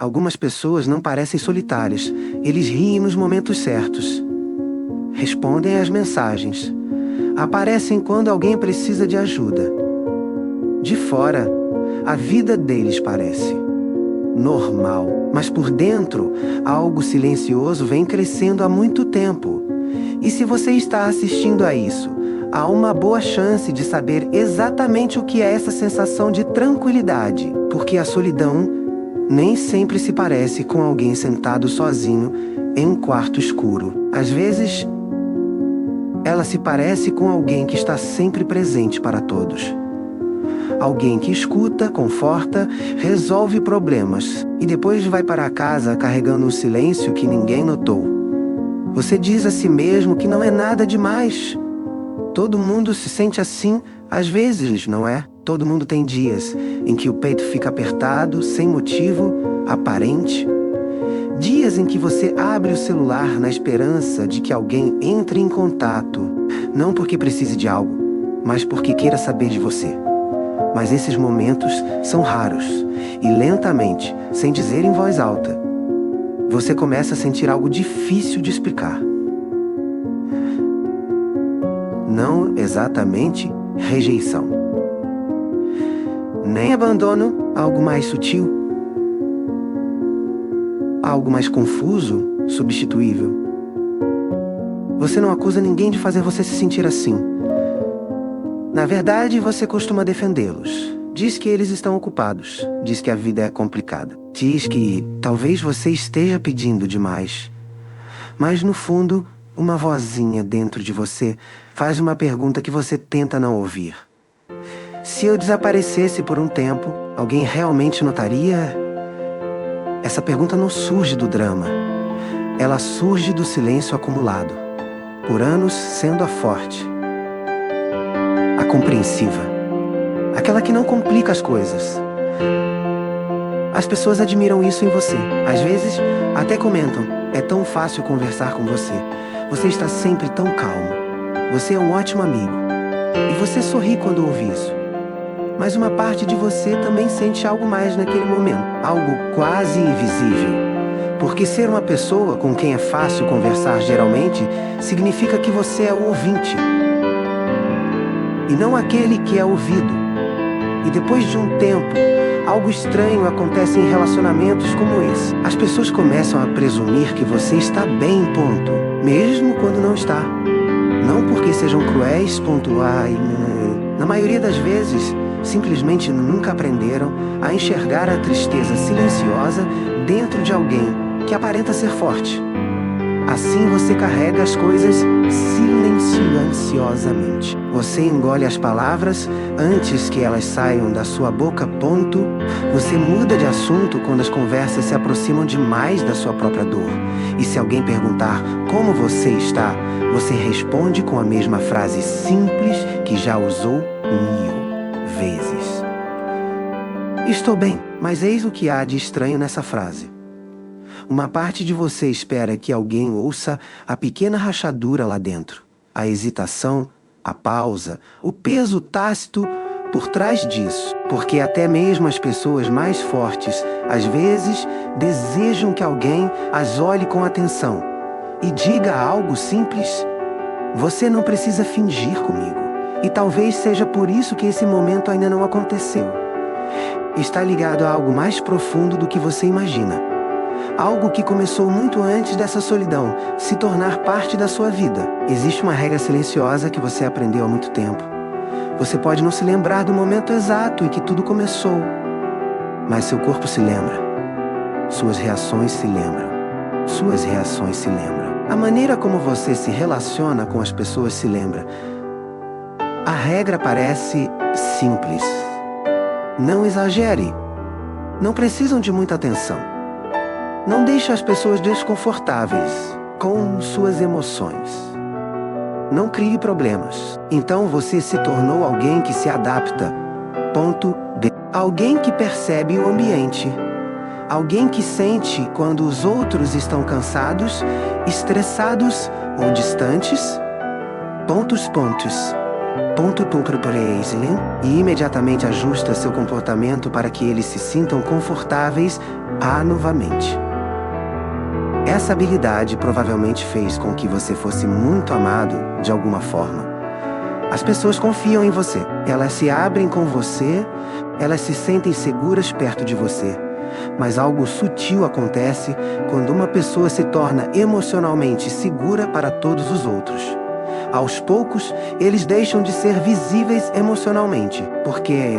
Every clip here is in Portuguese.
Algumas pessoas não parecem solitárias. Eles riem nos momentos certos. Respondem às mensagens. Aparecem quando alguém precisa de ajuda. De fora, a vida deles parece normal, mas por dentro, algo silencioso vem crescendo há muito tempo. E se você está assistindo a isso, há uma boa chance de saber exatamente o que é essa sensação de tranquilidade, porque a solidão nem sempre se parece com alguém sentado sozinho em um quarto escuro. Às vezes, ela se parece com alguém que está sempre presente para todos. Alguém que escuta, conforta, resolve problemas e depois vai para casa carregando um silêncio que ninguém notou. Você diz a si mesmo que não é nada demais. Todo mundo se sente assim, às vezes, não é? Todo mundo tem dias em que o peito fica apertado, sem motivo aparente. Dias em que você abre o celular na esperança de que alguém entre em contato, não porque precise de algo, mas porque queira saber de você. Mas esses momentos são raros e lentamente, sem dizer em voz alta, você começa a sentir algo difícil de explicar. Não exatamente rejeição. Nem abandono, algo mais sutil. Algo mais confuso, substituível. Você não acusa ninguém de fazer você se sentir assim. Na verdade, você costuma defendê-los. Diz que eles estão ocupados. Diz que a vida é complicada. Diz que talvez você esteja pedindo demais. Mas no fundo, uma vozinha dentro de você faz uma pergunta que você tenta não ouvir. Se eu desaparecesse por um tempo, alguém realmente notaria? Essa pergunta não surge do drama. Ela surge do silêncio acumulado, por anos sendo a forte. A compreensiva. Aquela que não complica as coisas. As pessoas admiram isso em você. Às vezes, até comentam, é tão fácil conversar com você. Você está sempre tão calmo. Você é um ótimo amigo. E você sorri quando ouve isso. Mas uma parte de você também sente algo mais naquele momento. Algo quase invisível. Porque ser uma pessoa com quem é fácil conversar geralmente significa que você é o ouvinte. E não aquele que é ouvido. E depois de um tempo, algo estranho acontece em relacionamentos como esse. As pessoas começam a presumir que você está bem, ponto. Mesmo quando não está. Não porque sejam cruéis, ponto. Na maioria das vezes, simplesmente nunca aprenderam a enxergar a tristeza silenciosa dentro de alguém que aparenta ser forte. Assim você carrega as coisas silenciosamente. Você engole as palavras antes que elas saiam da sua boca, ponto. Você muda de assunto quando as conversas se aproximam demais da sua própria dor. E se alguém perguntar como você está, você responde com a mesma frase simples que já usou 1000 vezes. Estou bem, mas eis o que há de estranho nessa frase. Uma parte de você espera que alguém ouça a pequena rachadura lá dentro, a hesitação, a pausa, o peso tácito por trás disso, porque até mesmo as pessoas mais fortes, às vezes, desejam que alguém as olhe com atenção e diga algo simples. Você não precisa fingir comigo, e talvez seja por isso que esse momento ainda não aconteceu. Está ligado a algo mais profundo do que você imagina. Algo que começou muito antes dessa solidão se tornar parte da sua vida. Existe uma regra silenciosa que você aprendeu há muito tempo. Você pode não se lembrar do momento exato em que tudo começou, mas seu corpo se lembra. Suas reações se lembram. Suas reações se lembram. A maneira como você se relaciona com as pessoas se lembra. A regra parece simples. Não exagere. Não precisam de muita atenção. Não deixe as pessoas desconfortáveis com suas emoções. Não crie problemas. Então você se tornou alguém que se adapta. Ponto B. Alguém que percebe o ambiente. Alguém que sente quando os outros estão cansados, estressados ou distantes. Pontos. e imediatamente ajusta seu comportamento para que eles se sintam confortáveis novamente. Essa habilidade provavelmente fez com que você fosse muito amado de alguma forma. As pessoas confiam em você, elas se abrem com você, elas se sentem seguras perto de você. Mas algo sutil acontece quando uma pessoa se torna emocionalmente segura para todos os outros. Aos poucos, eles deixam de ser visíveis emocionalmente, porque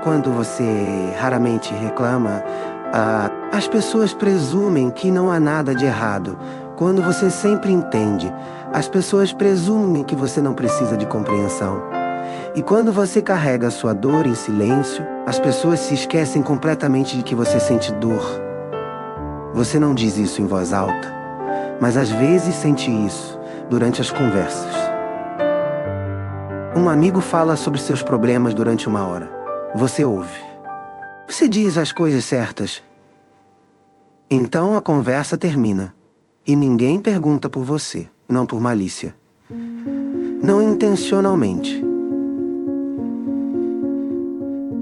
quando você raramente reclama, as pessoas presumem que não há nada de errado. Quando você sempre entende, as pessoas presumem que você não precisa de compreensão. E quando você carrega sua dor em silêncio, as pessoas se esquecem completamente de que você sente dor. Você não diz isso em voz alta, mas às vezes sente isso durante as conversas. Um amigo fala sobre seus problemas durante 1 hora. Você ouve. Você diz as coisas certas. Então a conversa termina. E ninguém pergunta por você, não por malícia. Não intencionalmente.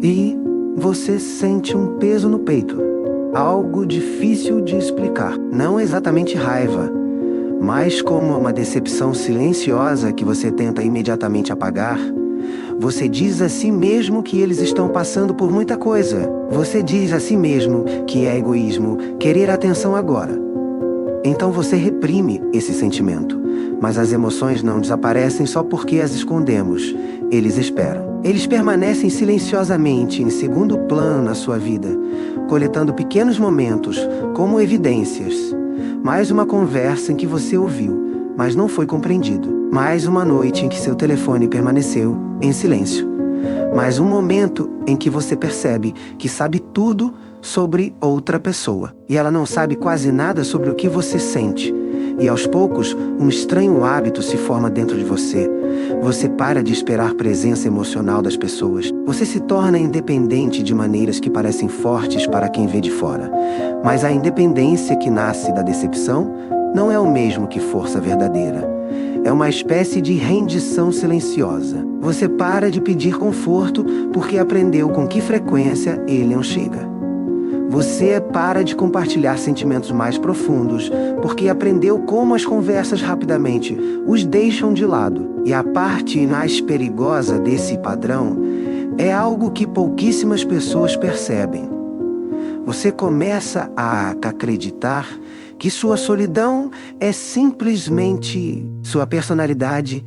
E você sente um peso no peito. Algo difícil de explicar. Não exatamente raiva, mas como uma decepção silenciosa que você tenta imediatamente apagar. Você diz a si mesmo que eles estão passando por muita coisa. Você diz a si mesmo que é egoísmo querer atenção agora. Então você reprime esse sentimento. Mas as emoções não desaparecem só porque as escondemos. Eles esperam. Eles permanecem silenciosamente em segundo plano na sua vida, coletando pequenos momentos como evidências. Mais uma conversa em que você ouviu, mas não foi compreendido. Mais uma noite em que seu telefone permaneceu em silêncio. Mais um momento em que você percebe que sabe tudo sobre outra pessoa, e ela não sabe quase nada sobre o que você sente. E aos poucos, um estranho hábito se forma dentro de você. Você para de esperar presença emocional das pessoas. Você se torna independente de maneiras que parecem fortes para quem vê de fora. Mas a independência que nasce da decepção não é o mesmo que força verdadeira. É uma espécie de rendição silenciosa. Você para de pedir conforto porque aprendeu com que frequência ele não chega. Você para de compartilhar sentimentos mais profundos porque aprendeu como as conversas rapidamente os deixam de lado. E a parte mais perigosa desse padrão é algo que pouquíssimas pessoas percebem. Você começa a acreditar que sua solidão é simplesmente sua personalidade.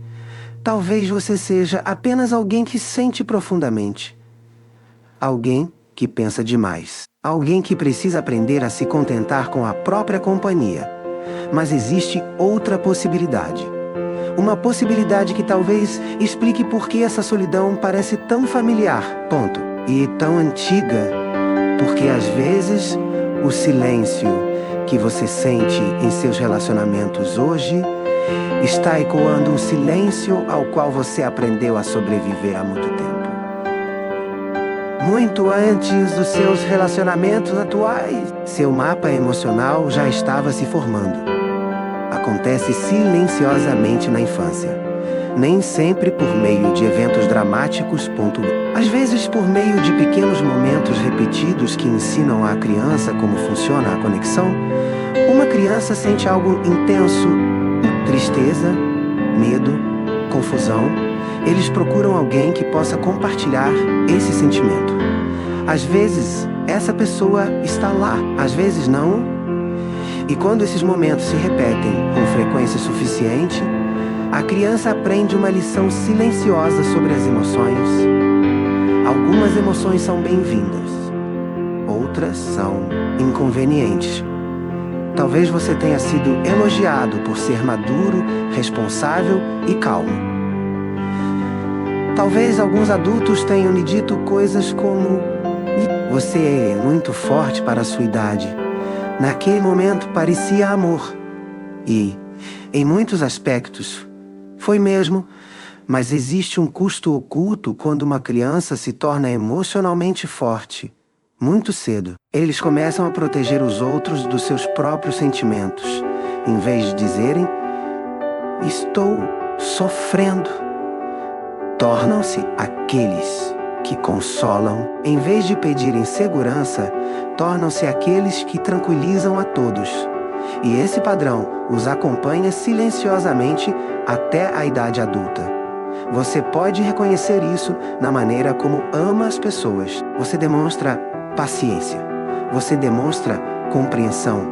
Talvez você seja apenas alguém que sente profundamente. Alguém que pensa demais. Alguém que precisa aprender a se contentar com a própria companhia. Mas existe outra possibilidade. Uma possibilidade que talvez explique por que essa solidão parece tão familiar, e tão antiga, porque às vezes o silêncio que você sente em seus relacionamentos hoje está ecoando um silêncio ao qual você aprendeu a sobreviver há muito tempo. Muito antes dos seus relacionamentos atuais, seu mapa emocional já estava se formando. Acontece silenciosamente na infância. Nem sempre por meio de eventos dramáticos. Às vezes por meio de pequenos momentos repetidos que ensinam à criança como funciona a conexão. Uma criança sente algo intenso, tristeza, medo, confusão. Eles procuram alguém que possa compartilhar esse sentimento. Às vezes, essa pessoa está lá, às vezes não. E quando esses momentos se repetem com frequência suficiente, a criança aprende uma lição silenciosa sobre as emoções. Algumas emoções são bem-vindas, outras são inconvenientes. Talvez você tenha sido elogiado por ser maduro, responsável e calmo. Talvez alguns adultos tenham lhe dito coisas como: você é muito forte para a sua idade. Naquele momento parecia amor. E, em muitos aspectos, foi mesmo, mas existe um custo oculto quando uma criança se torna emocionalmente forte. Muito cedo, eles começam a proteger os outros dos seus próprios sentimentos, em vez de dizerem: estou sofrendo. tornam-se aqueles que consolam. Em vez de pedirem segurança, tornam-se aqueles que tranquilizam a todos. E esse padrão os acompanha silenciosamente até a idade adulta. Você pode reconhecer isso na maneira como ama as pessoas. Você demonstra paciência. Você demonstra compreensão.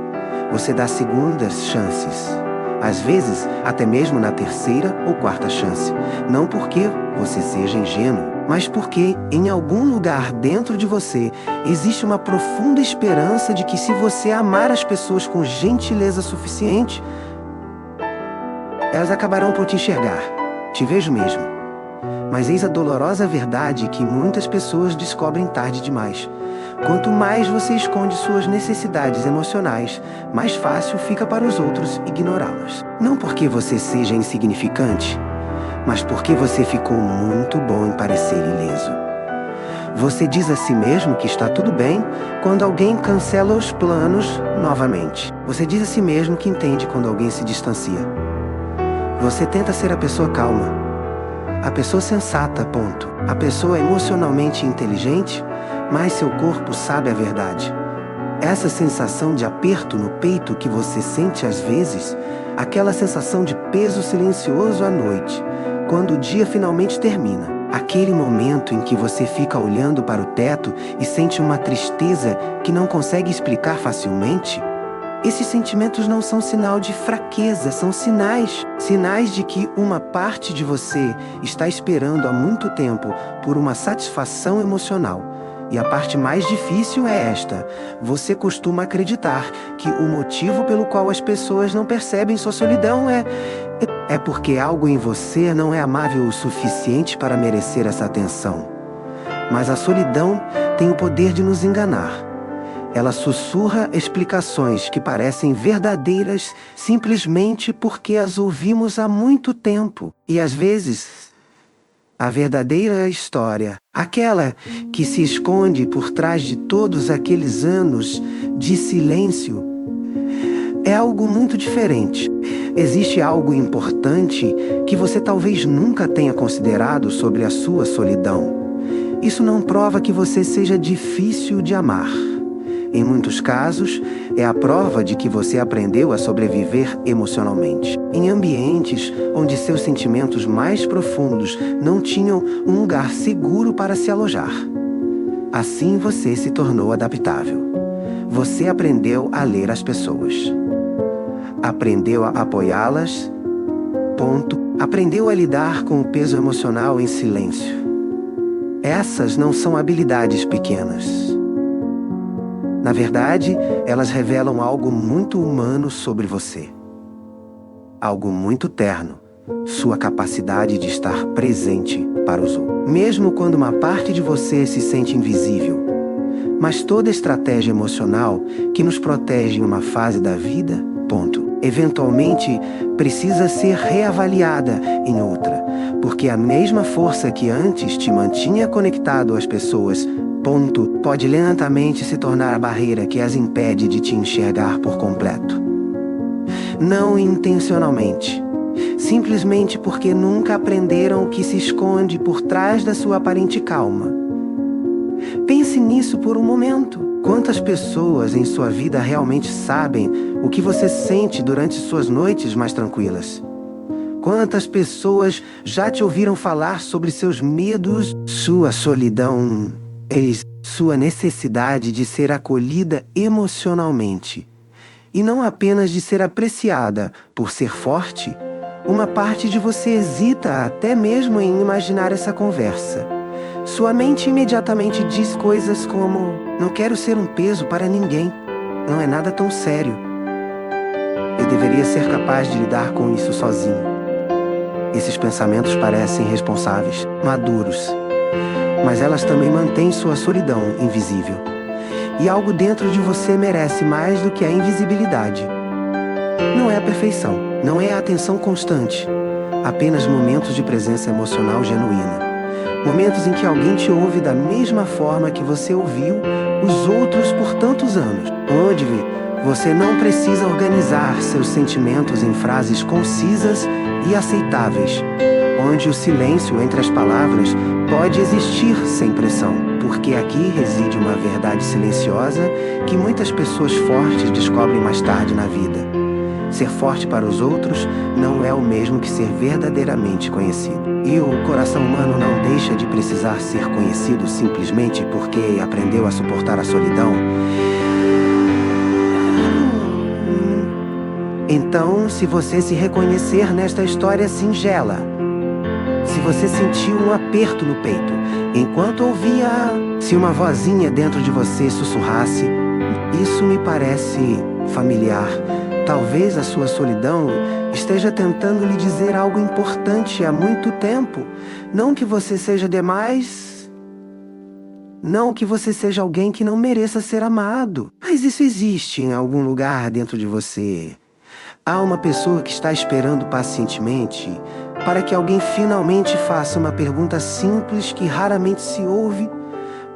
Você dá segundas chances. Às vezes, até mesmo na terceira ou quarta chance. Não porque você seja ingênuo, mas porque, em algum lugar dentro de você, existe uma profunda esperança de que se você amar as pessoas com gentileza suficiente, elas acabarão por te enxergar. Te vejo mesmo. Mas eis a dolorosa verdade que muitas pessoas descobrem tarde demais. Quanto mais você esconde suas necessidades emocionais, mais fácil fica para os outros ignorá-las. Não porque você seja insignificante, mas porque você ficou muito bom em parecer ileso. Você diz a si mesmo que está tudo bem quando alguém cancela os planos novamente. Você diz a si mesmo que entende quando alguém se distancia. Você tenta ser a pessoa calma, a pessoa sensata, ponto. A pessoa emocionalmente inteligente, mas seu corpo sabe a verdade. Essa sensação de aperto no peito que você sente às vezes, aquela sensação de peso silencioso à noite, quando o dia finalmente termina. Aquele momento em que você fica olhando para o teto e sente uma tristeza que não consegue explicar facilmente. Esses sentimentos não são sinal de fraqueza, são sinais de que uma parte de você está esperando há muito tempo por uma satisfação emocional. E a parte mais difícil é esta: você costuma acreditar que o motivo pelo qual as pessoas não percebem sua solidão é porque algo em você não é amável o suficiente para merecer essa atenção. Mas a solidão tem o poder de nos enganar. Ela sussurra explicações que parecem verdadeiras simplesmente porque as ouvimos há muito tempo. E às vezes, a verdadeira história, aquela que se esconde por trás de todos aqueles anos de silêncio, é algo muito diferente. Existe algo importante que você talvez nunca tenha considerado sobre a sua solidão. Isso não prova que você seja difícil de amar. Em muitos casos, é a prova de que você aprendeu a sobreviver emocionalmente. Em ambientes onde seus sentimentos mais profundos não tinham um lugar seguro para se alojar. Assim você se tornou adaptável. Você aprendeu a ler as pessoas. Aprendeu a apoiá-las. Ponto. Aprendeu a lidar com o peso emocional em silêncio. Essas não são habilidades pequenas. Na verdade, elas revelam algo muito humano sobre você. Algo muito terno. Sua capacidade de estar presente para os outros. Mesmo quando uma parte de você se sente invisível. Mas toda estratégia emocional que nos protege em uma fase da vida, ponto, eventualmente precisa ser reavaliada em outra. Porque a mesma força que antes te mantinha conectado às pessoas, ponto, pode lentamente se tornar a barreira que as impede de te enxergar por completo. Não intencionalmente. Simplesmente porque nunca aprenderam o que se esconde por trás da sua aparente calma. Pense nisso por um momento. Quantas pessoas em sua vida realmente sabem o que você sente durante suas noites mais tranquilas? Quantas pessoas já te ouviram falar sobre seus medos, sua solidão, sua necessidade de ser acolhida emocionalmente? E não apenas de ser apreciada por ser forte? Uma parte de você hesita até mesmo em imaginar essa conversa. Sua mente imediatamente diz coisas como: não quero ser um peso para ninguém. Não é nada tão sério. Eu deveria ser capaz de lidar com isso sozinho. Esses pensamentos parecem responsáveis, maduros. Mas elas também mantêm sua solidão invisível. E algo dentro de você merece mais do que a invisibilidade. Não é a perfeição, não é a atenção constante. Apenas momentos de presença emocional genuína. Momentos em que alguém te ouve da mesma forma que você ouviu os outros por tantos anos. Onde Você não precisa organizar seus sentimentos em frases concisas e aceitáveis, onde o silêncio entre as palavras pode existir sem pressão, porque aqui reside uma verdade silenciosa que muitas pessoas fortes descobrem mais tarde na vida. Ser forte para os outros não é o mesmo que ser verdadeiramente conhecido. E o coração humano não deixa de precisar ser conhecido simplesmente porque aprendeu a suportar a solidão. Então, se você se reconhecer nesta história singela, se você sentiu um aperto no peito enquanto ouvia, se uma vozinha dentro de você sussurrasse, isso me parece familiar. Talvez a sua solidão esteja tentando lhe dizer algo importante há muito tempo. Não que você seja demais, não que você seja alguém que não mereça ser amado. Mas isso existe em algum lugar dentro de você. Há uma pessoa que está esperando pacientemente para que alguém finalmente faça uma pergunta simples que raramente se ouve.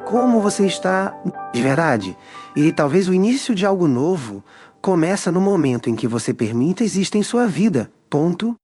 Como você está de verdade? E talvez o início de algo novo começa no momento em que você permita existir em sua vida. Ponto.